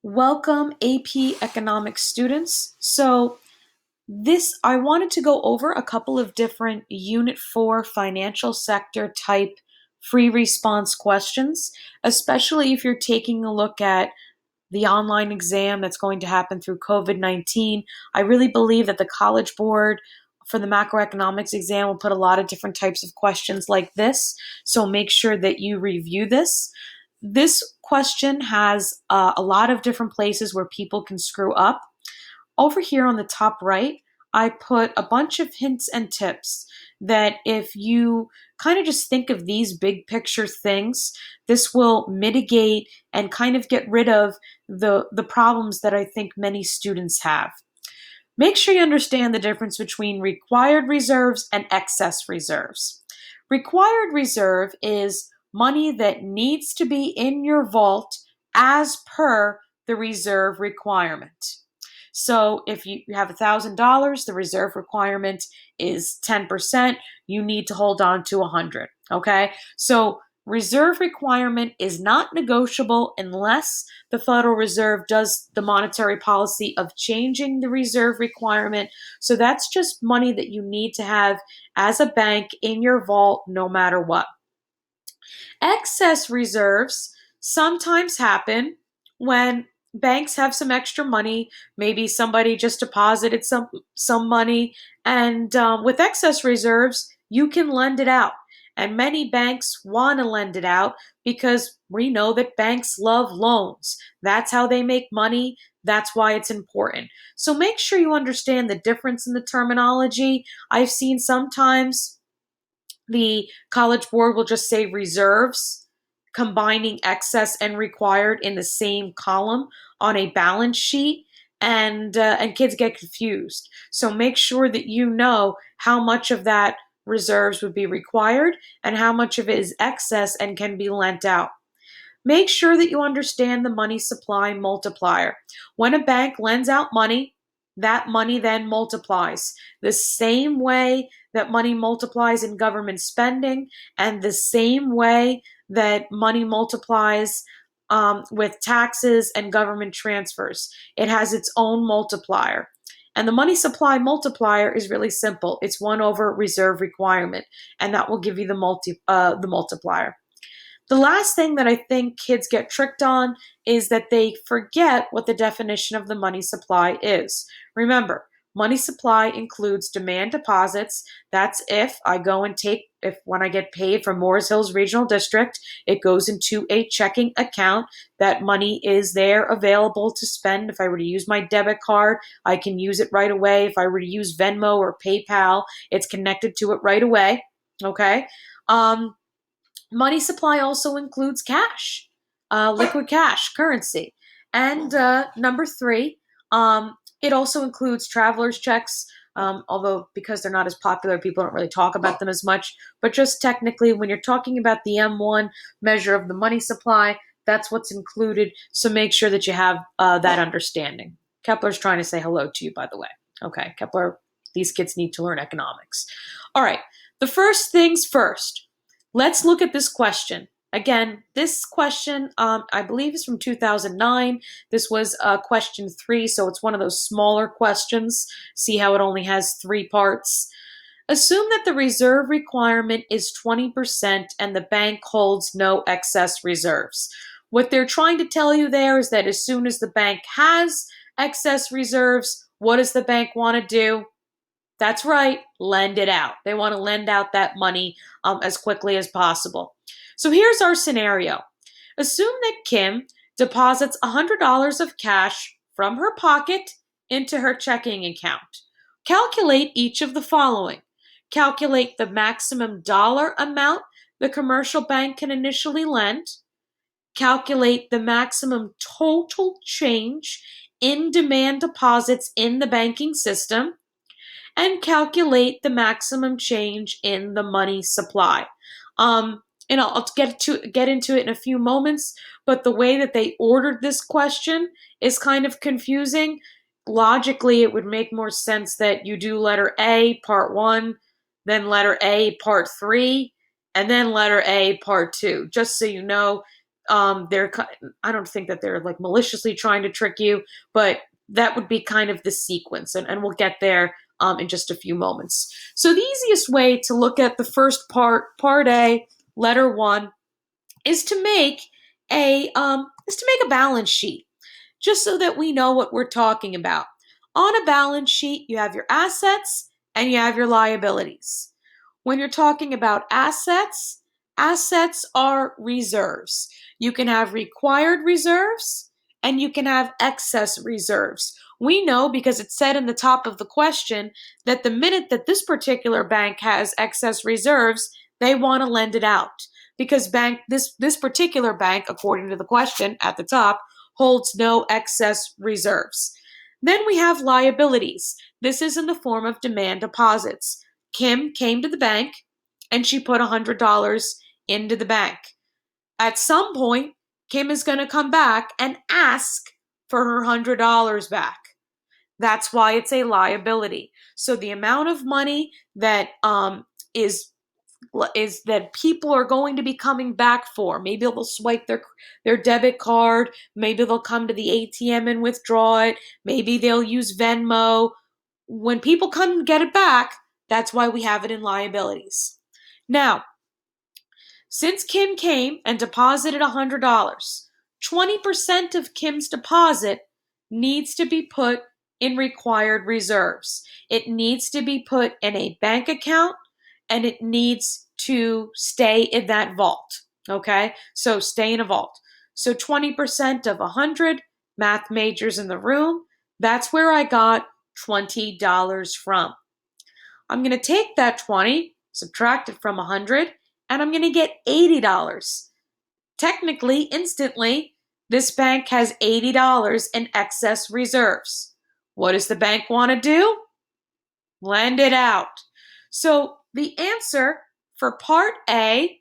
Welcome AP Economics students. I wanted to go over a couple of different Unit 4 financial sector type free response questions, especially if you're taking a look at the online exam that's going to happen through COVID-19. I really believe that the College Board for the macroeconomics exam will put a lot of different types of questions like this. So make sure that you review this. This question has a lot of different places where people can screw up. Over here on the top right, I put a bunch of hints and tips that if you kind of just think of these big picture things, this will mitigate and kind of get rid of the problems that I think many students have. Make sure you understand the difference between required reserves and excess reserves. Required reserve is money that needs to be in your vault as per the reserve requirement. So if you have $1,000, the reserve requirement is 10%. You need to hold on to 100. Okay. So reserve requirement is not negotiable unless the Federal Reserve does the monetary policy of changing the reserve requirement. So that's just money that you need to have as a bank in your vault no matter what. Excess reserves sometimes happen when banks have some extra money. Maybe somebody just deposited some money, and with excess reserves, you can lend it out. And many banks want to lend it out because we know that banks love loans. That's how they make money. That's why it's important. So make sure you understand the difference in the terminology. I've seen sometimes the College Board will just say reserves, combining excess and required in the same column on a balance sheet, and kids get confused. So make sure that you know how much of that reserves would be required and how much of it is excess and can be lent out. Make sure that you understand the money supply multiplier. When a bank lends out money, that money then multiplies the same way that money multiplies in government spending and the same way that money multiplies with taxes and government transfers. It has its own multiplier. And the money supply multiplier is really simple. It's 1 over reserve requirement, and that will give you the multiplier. The last thing that I think kids get tricked on is that they forget what the definition of the money supply is. Remember, money supply includes demand deposits. That's if when I get paid from Moores Hills Regional District, it goes into a checking account. That money is there available to spend. If I were to use my debit card, I can use it right away. If I were to use Venmo or PayPal, it's connected to it right away. Okay. Money supply also includes cash, liquid cash, currency. And number three, it also includes traveler's checks, although because they're not as popular, people don't really talk about them as much. But just technically, when you're talking about the M1 measure of the money supply, that's what's included. So make sure that you have that understanding. Kepler's trying to say hello to you, by the way. Okay, Kepler, these kids need to learn economics. All right, the first things first. Let's look at this question. Again, this question, I believe, is from 2009. This was question 3, so it's one of those smaller questions. See how it only has 3 parts. Assume that the reserve requirement is 20% and the bank holds no excess reserves. What they're trying to tell you there is that as soon as the bank has excess reserves, what does the bank want to do? That's right, lend it out. They want to lend out that money as quickly as possible. So here's our scenario. Assume that Kim deposits $100 of cash from her pocket into her checking account. Calculate each of the following. Calculate the maximum dollar amount the commercial bank can initially lend. Calculate the maximum total change in demand deposits in the banking system, and calculate the maximum change in the money supply. And I'll get into it in a few moments, but the way that they ordered this question is kind of confusing. Logically, it would make more sense that you do letter A, part 1, then letter A, part 3, and then letter A, part 2, just so you know I don't think that they're like maliciously trying to trick you, but that would be kind of the sequence, and we'll get there in just a few moments. So the easiest way to look at the first part A, letter one, is to make a balance sheet, just so that we know what we're talking about. On a balance sheet, you have your assets and you have your liabilities. When you're talking about assets, assets are reserves. You can have required reserves and you can have excess reserves. We know because it said in the top of the question that the minute that this particular bank has excess reserves, they want to lend it out because this particular bank, according to the question at the top, holds no excess reserves. Then we have liabilities. This is in the form of demand deposits. Kim came to the bank and she put $100 into the bank. At some point, Kim is going to come back and ask for her $100 back. That's why it's a liability. So the amount of money that is that people are going to be coming back for. Maybe they'll swipe their debit card. Maybe they'll come to the ATM and withdraw it. Maybe they'll use Venmo. When people come and get it back, that's why we have it in liabilities. Now, since Kim came and deposited $100, 20% of Kim's deposit needs to be put in required reserves. It needs to be put in a bank account and it needs to stay in that vault. Okay? So stay in a vault. So 20% of 100, math majors in the room, that's where I got $20 from. I'm going to take that 20, subtract it from 100, and I'm going to get $80. Technically, instantly, this bank has $80 in excess reserves. What does the bank want to do? Lend it out. So the answer for part A,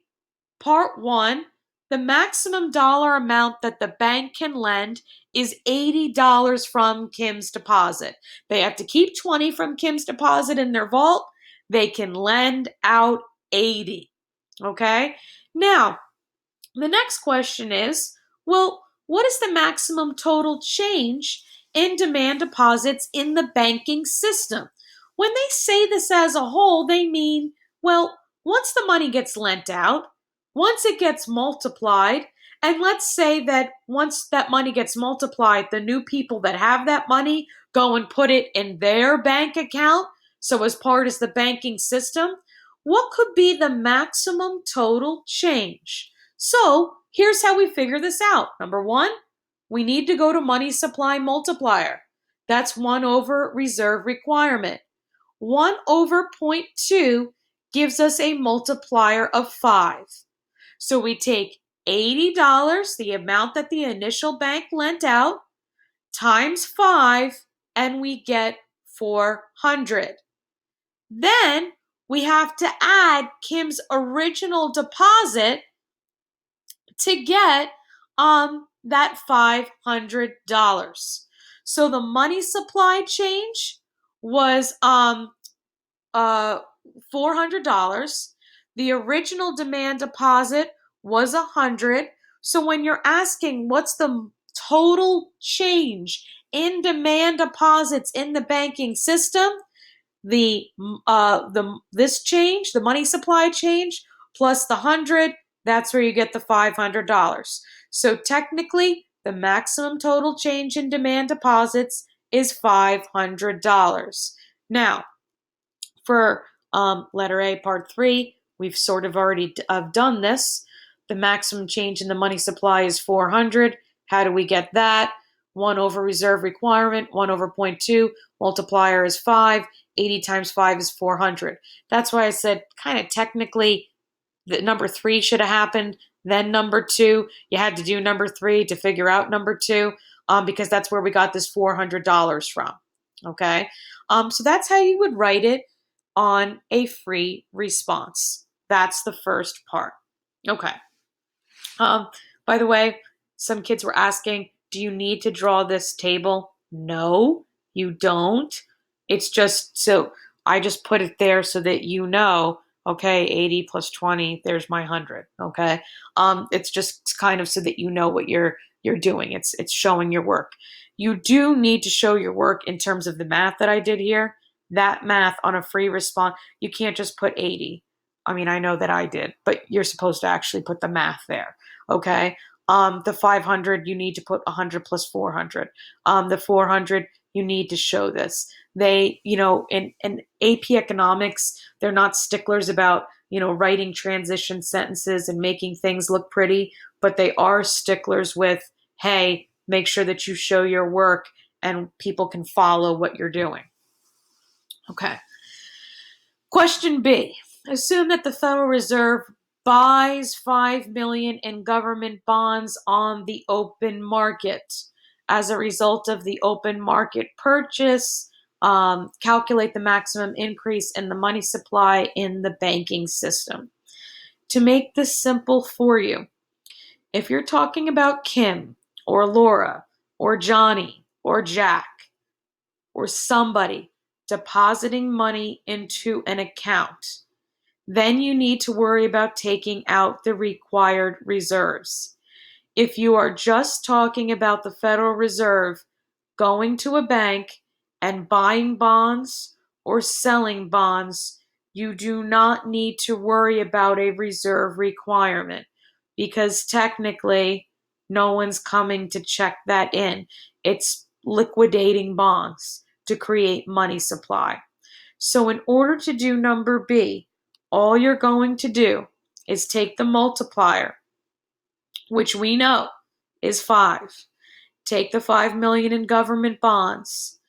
part 1, the maximum dollar amount that the bank can lend is $80 from Kim's deposit. They have to keep 20 from Kim's deposit in their vault. They can lend out 80. Okay? Now, the next question is, well, what is the maximum total change in demand deposits in the banking system? When they say this as a whole, they mean, well, once the money gets lent out, once it gets multiplied, and let's say that once that money gets multiplied, the new people that have that money go and put it in their bank account, so as part of the banking system, what could be the maximum total change? So here's how we figure this out. Number one, we need to go to money supply multiplier. That's 1 over reserve requirement. 1 over 0.2 gives us a multiplier of 5. So we take $80, the amount that the initial bank lent out, times 5, and we get 400. Then we have to add Kim's original deposit to get that $500. So the money supply change was $400. The original demand deposit was $100. So when you're asking what's the total change in demand deposits in the banking system, this change, the money supply change plus the 100, that's where you get the $500. So technically, the maximum total change in demand deposits is $500. Now, for letter A, part 3, we've sort of already done this. The maximum change in the money supply is 400. How do we get that? 1 over reserve requirement, 1 over 0.2, multiplier is 5, 80 times 5 is 400. That's why I said kind of technically that number 3 should have happened, then number 2. You had to do number 3 to figure out number 2 because that's where we got this $400 from. Okay? So that's how you would write it on a free response. That's the first part. Okay. By the way, some kids were asking, do you need to draw this table? No, you don't. It's just so I just put it there so that you know Okay, 80 plus 20, there's my 100. Okay. It's just kind of so that you know what you're doing. It's showing your work. You do need to show your work in terms of the math that I did here. That math on a free response, you can't just put 80. I mean, I know that I did, but you're supposed to actually put the math there. Okay. The 500, you need to put 100 plus 400. The 400, you need to show this. They, in AP economics, they're not sticklers about, writing transition sentences and making things look pretty, but they are sticklers with, hey, make sure that you show your work and people can follow what you're doing. Okay. Question B. Assume that the Federal Reserve buys 5 million in government bonds on the open market. As a result of the open market purchase, calculate the maximum increase in the money supply in the banking system. To make this simple for you, if you're talking about Kim or Laura or Johnny or Jack or somebody depositing money into an account, then you need to worry about taking out the required reserves. If you are just talking about the Federal Reserve going to a bank and buying bonds or selling bonds, you do not need to worry about a reserve requirement because technically no one's coming to check that in. It's liquidating bonds to create money supply. So, in order to do number B, all you're going to do is take the multiplier, which we know is 5. Take the 5 million in government bonds,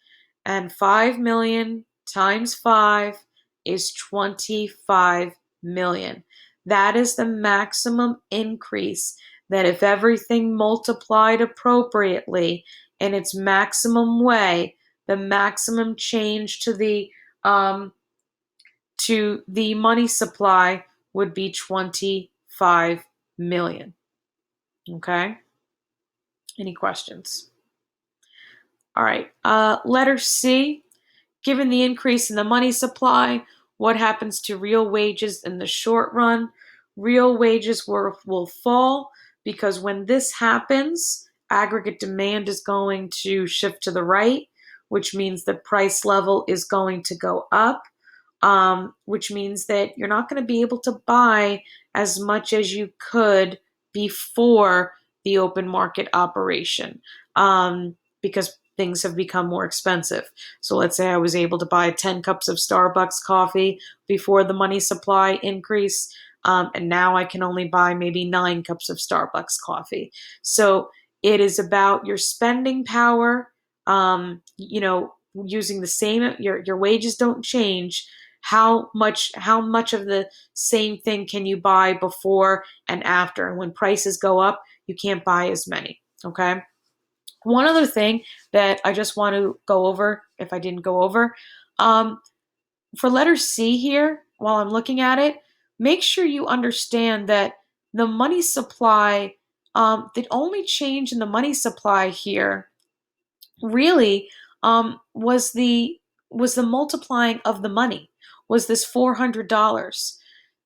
and 5 million times 5 is 25 million. That is the maximum increase that if everything multiplied appropriately in its maximum way, the maximum change um, to the money supply would be 25 million. Okay? Any questions? All right. Letter C. Given the increase in the money supply, what happens to real wages in the short run? Real wages will fall because when this happens, aggregate demand is going to shift to the right, which means the price level is going to go up, which means that you're not going to be able to buy as much as you could before the open market operation, because things have become more expensive. So let's say I was able to buy 10 cups of Starbucks coffee before the money supply increase, and now I can only buy maybe 9 cups of Starbucks coffee. So it is about your spending power, using the same, your wages don't change. How much of the same thing can you buy before and after? And when prices go up, you can't buy as many. Okay. One other thing that I just want to go over, if I didn't go over, um, for letter C here, while I'm looking at it, make sure you understand that the money supply, the only change in the money supply here really, was the multiplying of the money, was this $400.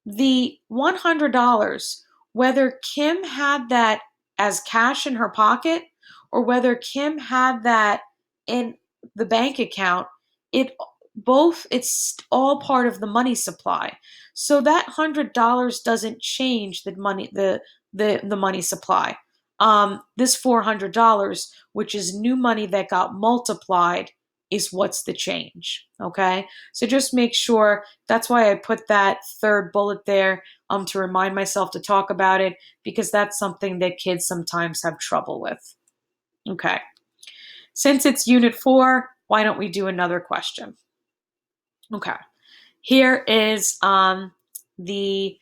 The $100, whether Kim had that as cash in her pocket or whether Kim had that in the bank account, it's all part of the money supply. So that $100 doesn't change the money supply. This $400, which is new money that got multiplied, is what's the change. Okay, so just make sure. That's why I put that third bullet there, to remind myself to talk about it, because that's something that kids sometimes have trouble with. Okay, since it's unit 4, why don't we do another question? Okay, here is the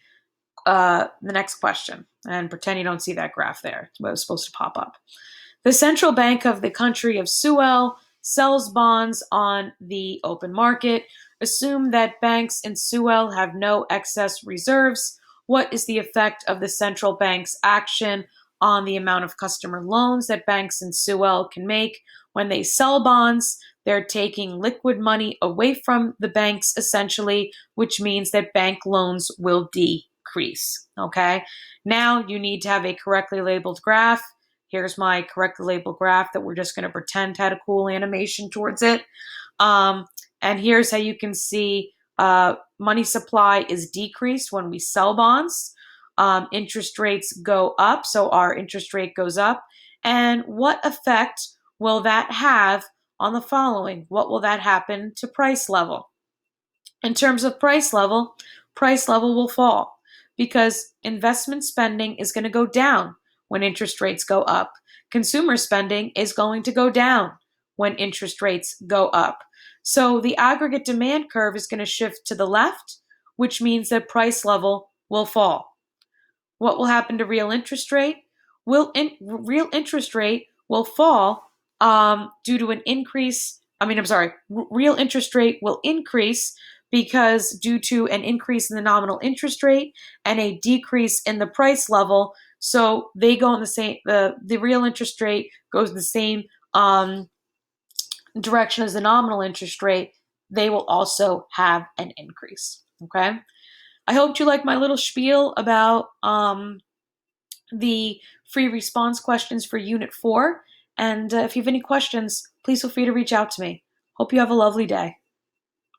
next question, and pretend you don't see that graph there. It's what was supposed to pop up. The central bank of the country of Sewell sells bonds on the open market. Assume that banks in Sewell have no excess reserves. What is the effect of the central bank's action on the amount of customer loans that banks in Sewell can make when they sell bonds? They're taking liquid money away from the banks, essentially, which means that bank loans will decrease. Okay. Now you need to have a correctly labeled graph. Here's my correctly labeled graph that we're just going to pretend had a cool animation towards it. Um, and here's how you can see money supply is decreased when we sell bonds. Interest rates go up, so our interest rate goes up. And what effect will that have on the following? What will that happen to price level? In terms of price level will fall because investment spending is going to go down when interest rates go up. Consumer spending is going to go down when interest rates go up. So the aggregate demand curve is going to shift to the left, which means that price level will fall. What will happen to real interest rate? Real interest rate will fall due to an increase. Real interest rate will increase because due to an increase in the nominal interest rate and a decrease in the price level. So they go in the same. The real interest rate goes in the same direction as the nominal interest rate. They will also have an increase. Okay. I hope you like my little spiel about the free response questions for Unit 4. And if you have any questions, please feel free to reach out to me. Hope you have a lovely day.